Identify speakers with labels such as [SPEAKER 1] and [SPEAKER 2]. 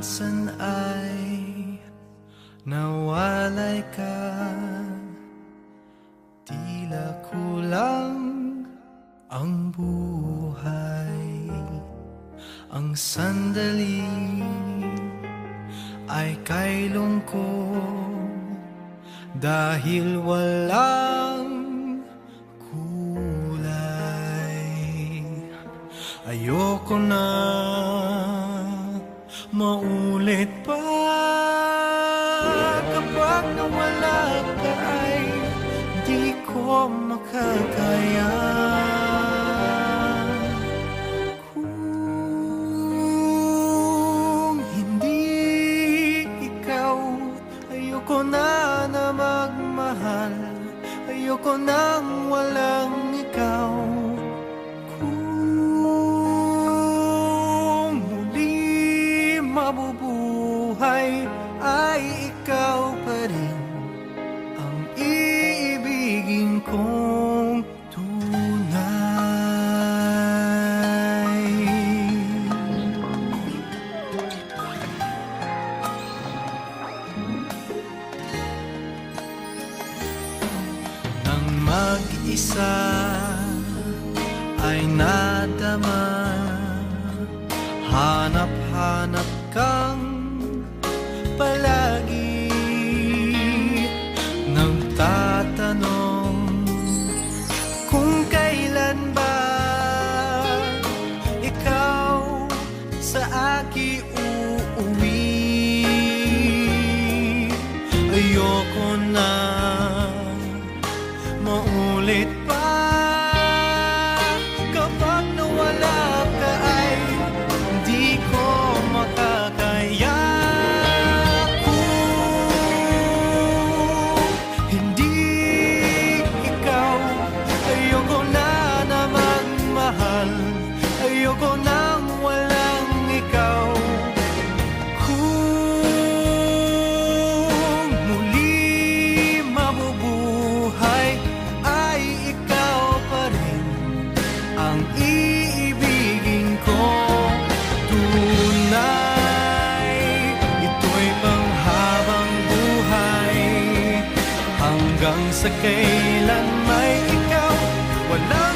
[SPEAKER 1] nasan ay nawalay ka. Tila kulang ang buhay, ang sandali ay kay lungkot dahil walang kulay. Ayoko na maulit pa. Kapag nawala ka ay di ko makakaya. Kung hindi ikaw, ayoko na magmahal. Ayoko nang walang ikaw. Kung muli mabubuhay ay ikaw pa rin ang iibigin kong tunay. Nang mag-isa ay nadama, hanap-hanap kang palagi, nagtatanong kung kailan ba ikaw sa akin uuwi. Ayoko na maulit pa. Kapag nawala ka ay di ko makakaya. Ayoko nang walang ikaw. Kung muli mabubuhay ay ikaw pa rin ang iibigin ko tunay. Ito'y panghabang buhay, hanggang sa kailan may ikaw. Wala